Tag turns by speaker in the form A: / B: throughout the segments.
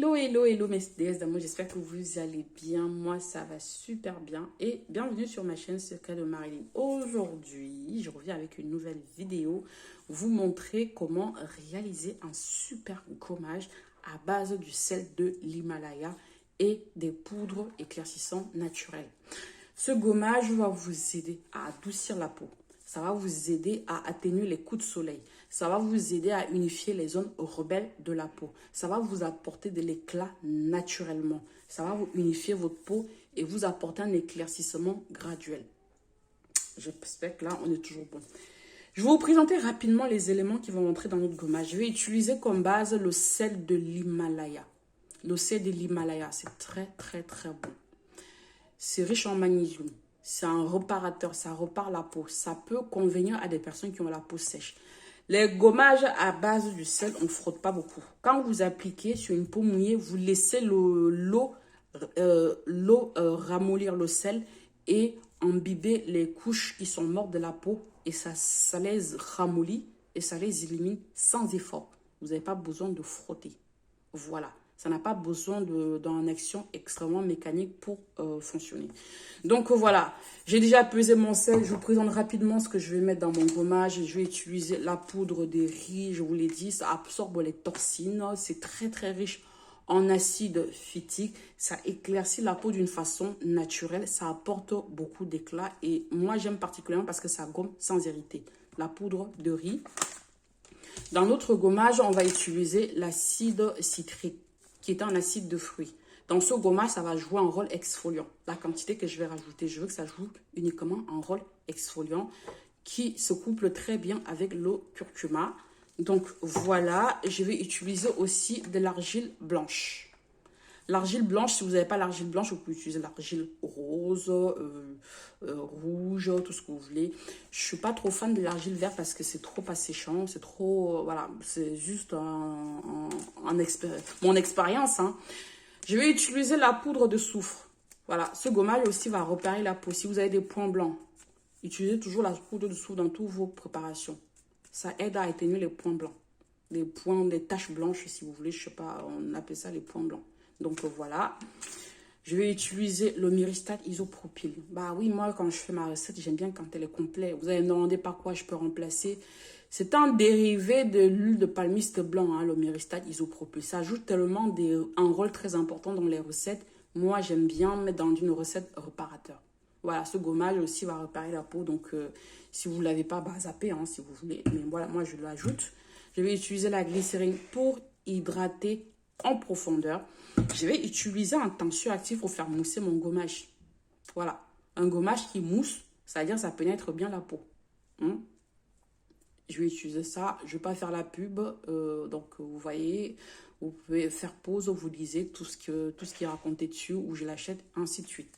A: Hello mes déesses d'amour, j'espère que vous allez bien, moi ça va super bien et bienvenue sur ma chaîne Secret de Marilyn. Aujourd'hui, je reviens avec une nouvelle vidéo, vous montrer comment réaliser un super gommage à base du sel de l'Himalaya et des poudres éclaircissantes naturelles. Ce gommage va vous aider à adoucir la peau. Ça va vous aider à atténuer les coups de soleil. Ça va vous aider à unifier les zones rebelles de la peau. Ça va vous apporter de l'éclat naturellement. Ça va vous unifier votre peau et vous apporter un éclaircissement graduel. J'espère que là, on est toujours bon. Je vais vous présenter rapidement les éléments qui vont entrer dans notre gommage. Je vais utiliser comme base le sel de l'Himalaya. Le sel de l'Himalaya, c'est très bon. C'est riche en magnésium. C'est un réparateur, ça repart la peau. Ça peut convenir à des personnes qui ont la peau sèche. Les gommages à base du sel, on ne frotte pas beaucoup. Quand vous appliquez sur une peau mouillée, vous laissez l'eau ramollir le sel et imbiber les couches qui sont mortes de la peau. Et ça les ramollit et ça les élimine sans effort. Vous n'avez pas besoin de frotter. Voilà. Ça n'a pas besoin d'une action extrêmement mécanique pour fonctionner. Donc voilà, j'ai déjà pesé mon sel. Je vous présente rapidement ce que je vais mettre dans mon gommage. Je vais utiliser la poudre de riz, je vous l'ai dit. Ça absorbe les toxines. C'est très riche en acide phytique. Ça éclaircit la peau d'une façon naturelle. Ça apporte beaucoup d'éclat. Et moi, j'aime particulièrement parce que ça gomme sans irriter. La poudre de riz. Dans notre gommage, on va utiliser l'acide citrique, qui est un acide de fruits. Dans ce gommage, ça va jouer un rôle exfoliant. La quantité que je vais rajouter, je veux que ça joue uniquement un rôle exfoliant qui se couple très bien avec le curcuma. Donc voilà, je vais utiliser aussi de l'argile blanche. L'argile blanche, si vous n'avez pas l'argile blanche, vous pouvez utiliser l'argile rose, rouge, tout ce que vous voulez. Je ne suis pas trop fan de l'argile verte parce que c'est trop asséchant, c'est trop... voilà, c'est juste mon expérience. Hein. Je vais utiliser la poudre de soufre. Voilà, ce gommage aussi va repérer la peau. Si vous avez des points blancs, utilisez toujours la poudre de soufre dans toutes vos préparations. Ça aide à atténuer les points blancs. Les taches blanches, si vous voulez, je ne sais pas, on appelle ça les points blancs. Donc voilà, je vais utiliser le Myristate isopropyl. Bah oui, moi quand je fais ma recette, j'aime bien quand elle est complète. Vous allez me demander par quoi je peux remplacer. C'est un dérivé de l'huile de palmiste blanc, hein, le Myristate isopropyl. Ça ajoute tellement un rôle très important dans les recettes. Moi, j'aime bien mettre dans une recette réparateur. Voilà, ce gommage aussi va réparer la peau. Donc, si vous ne l'avez pas, bah, zappez hein, si vous voulez. Mais voilà, moi, je l'ajoute. Je vais utiliser la glycérine pour hydrater en profondeur. Je vais utiliser un tensioactif pour faire mousser mon gommage. Voilà. Un gommage qui mousse, c'est-à-dire que ça pénètre bien la peau. Je vais utiliser ça. Je ne vais pas faire la pub. Donc, vous voyez, vous pouvez faire pause, vous lisez tout ce qui est raconté dessus ou je l'achète, ainsi de suite.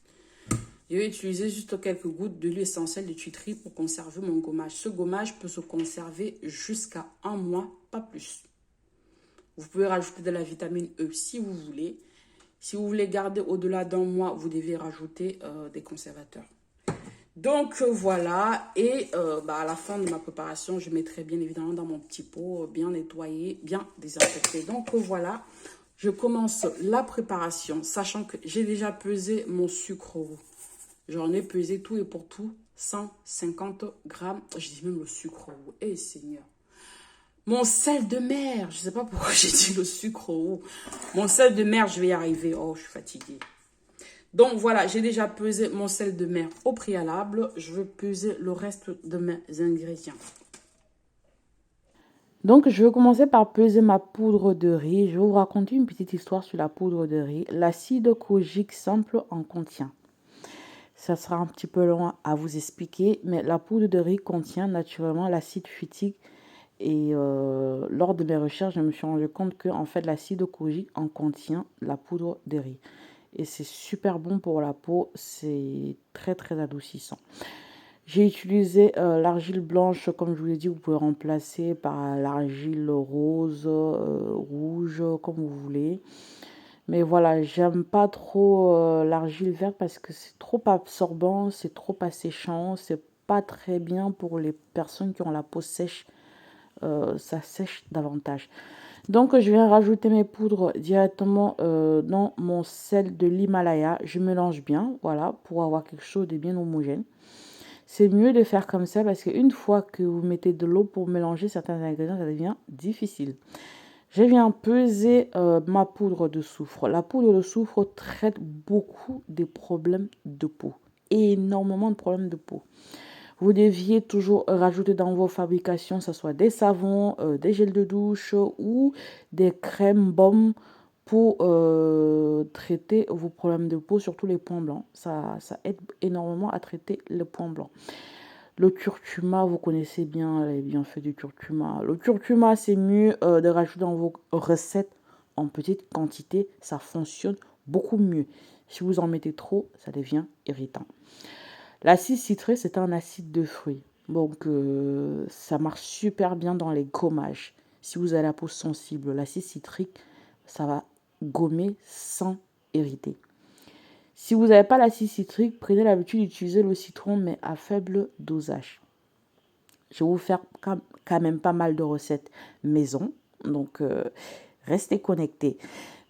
A: Je vais utiliser juste quelques gouttes de l'huile essentielle de tuiterie pour conserver mon gommage. Ce gommage peut se conserver jusqu'à 1 mois, pas plus. Vous pouvez rajouter de la vitamine E si vous voulez. Si vous voulez garder au-delà d'1 mois, vous devez rajouter des conservateurs. Donc voilà, et à la fin de ma préparation, je mettrai bien évidemment dans mon petit pot, bien nettoyé, bien désinfecté. Donc voilà, je commence la préparation, sachant que j'ai déjà pesé mon sucre roux. J'en ai pesé tout et pour tout, 150 grammes. Je dis même le sucre roux, eh Seigneur. Mon sel de mer, je ne sais pas pourquoi j'ai dit le sucre roux. Mon sel de mer, je vais y arriver. Oh, je suis fatiguée. Donc voilà, j'ai déjà pesé mon sel de mer au préalable. Je vais peser le reste de mes ingrédients.
B: Donc, je vais commencer par peser ma poudre de riz. Je vais vous raconter une petite histoire sur la poudre de riz. L'acide kojique simple en contient. Ça sera un petit peu long à vous expliquer, mais la poudre de riz contient naturellement l'acide phytique. Et lors de mes recherches, je me suis rendu compte que en fait, l'acide kojique en contient la poudre de riz. Et c'est super bon pour la peau, c'est très adoucissant. J'ai utilisé l'argile blanche, comme je vous l'ai dit, vous pouvez remplacer par l'argile rose, rouge, comme vous voulez. Mais voilà, j'aime pas trop l'argile verte parce que c'est trop absorbant, c'est trop asséchant, c'est pas très bien pour les personnes qui ont la peau sèche. Ça sèche davantage. Donc, je viens rajouter mes poudres directement dans mon sel de l'Himalaya. Je mélange bien, voilà, pour avoir quelque chose de bien homogène. C'est mieux de faire comme ça parce qu'une fois que vous mettez de l'eau pour mélanger certains ingrédients, ça devient difficile. Je viens peser ma poudre de soufre. La poudre de soufre traite beaucoup des problèmes de peau. Énormément de problèmes de peau. Vous deviez toujours rajouter dans vos fabrications, que ce soit des savons, des gels de douche ou des crèmes baumes pour traiter vos problèmes de peau, surtout les points blancs. Ça aide énormément à traiter les points blancs. Le curcuma, vous connaissez bien les bienfaits du curcuma. Le curcuma, c'est mieux de rajouter dans vos recettes en petite quantité. Ça fonctionne beaucoup mieux. Si vous en mettez trop, ça devient irritant. L'acide citré, c'est un acide de fruits. Donc, ça marche super bien dans les gommages. Si vous avez la peau sensible, l'acide citrique, ça va gommer sans irriter. Si vous n'avez pas l'acide citrique, prenez l'habitude d'utiliser le citron, mais à faible dosage. Je vais vous faire quand même pas mal de recettes maison. Donc, restez connectés.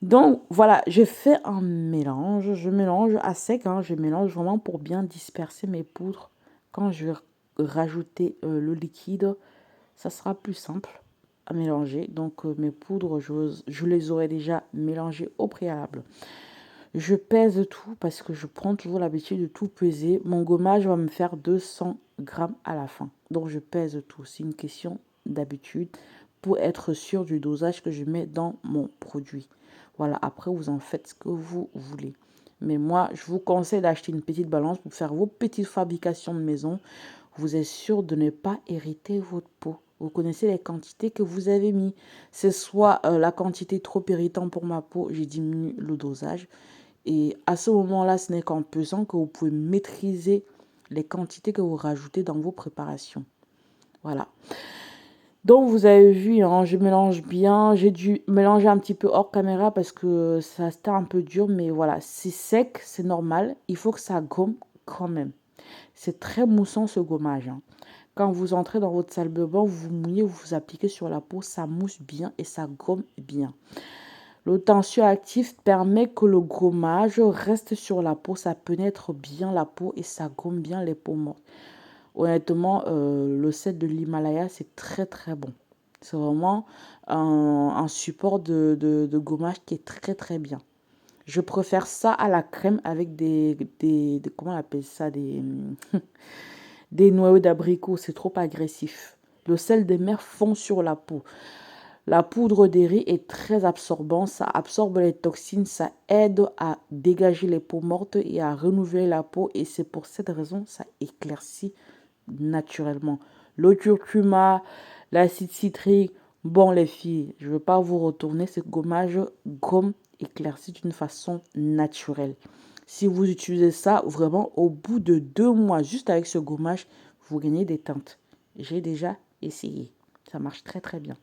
B: Donc, voilà, je fais un mélange. Je mélange à sec. Je mélange vraiment pour bien disperser mes poudres. Quand je vais rajouter le liquide, ça sera plus simple à mélanger. Donc, mes poudres, je les aurai déjà mélangées au préalable. Je pèse tout parce que je prends toujours l'habitude de tout peser. Mon gommage va me faire 200 grammes à la fin. Donc, je pèse tout. C'est une question d'habitude pour être sûr du dosage que je mets dans mon produit. Voilà, après, vous en faites ce que vous voulez. Mais moi, je vous conseille d'acheter une petite balance pour faire vos petites fabrications de maison. Vous êtes sûr de ne pas irriter votre peau. Vous connaissez les quantités que vous avez mis. C'est soit la quantité trop irritante pour ma peau, j'ai diminué le dosage. Et à ce moment-là, ce n'est qu'en pesant que vous pouvez maîtriser les quantités que vous rajoutez dans vos préparations. Voilà. Donc, vous avez vu, je mélange bien. J'ai dû mélanger un petit peu hors caméra parce que ça c'était un peu dur. Mais voilà, c'est sec, c'est normal. Il faut que ça gomme quand même. C'est très moussant ce gommage. Quand vous entrez dans votre salle de bain, vous mouillez, vous vous appliquez sur la peau. Ça mousse bien et ça gomme bien. Le tensioactif permet que le gommage reste sur la peau, ça pénètre bien la peau et ça gomme bien les peaux mortes. Honnêtement, le sel de l'Himalaya, c'est très très bon. C'est vraiment un support de gommage qui est très très bien. Je préfère ça à la crème avec comment on appelle ça, des noyaux d'abricot, c'est trop agressif. Le sel de mer fond sur la peau. La poudre de riz est très absorbante, ça absorbe les toxines, ça aide à dégager les peaux mortes et à renouveler la peau et c'est pour cette raison ça éclaircit naturellement. Le curcuma, l'acide citrique, bon les filles, je ne veux pas vous retourner, ce gommage gomme éclaircit d'une façon naturelle. Si vous utilisez ça, vraiment au bout de 2 mois, juste avec ce gommage, vous gagnez des teintes. J'ai déjà essayé, ça marche très très bien.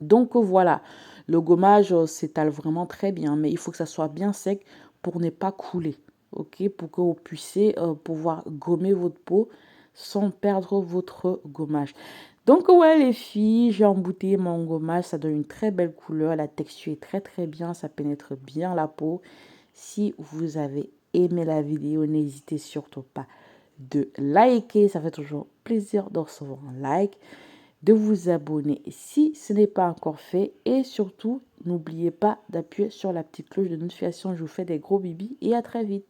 B: Donc voilà, le gommage s'étale vraiment très bien, mais il faut que ça soit bien sec pour ne pas couler, ok? Pour que vous puissiez pouvoir gommer votre peau sans perdre votre gommage. Donc ouais les filles, j'ai embouteillé mon gommage, ça donne une très belle couleur, la texture est très très bien, ça pénètre bien la peau. Si vous avez aimé la vidéo, n'hésitez surtout pas de liker, ça fait toujours plaisir de recevoir un like, de vous abonner si ce n'est pas encore fait et surtout n'oubliez pas d'appuyer sur la petite cloche de notification. Je vous fais des gros bibis et à très vite.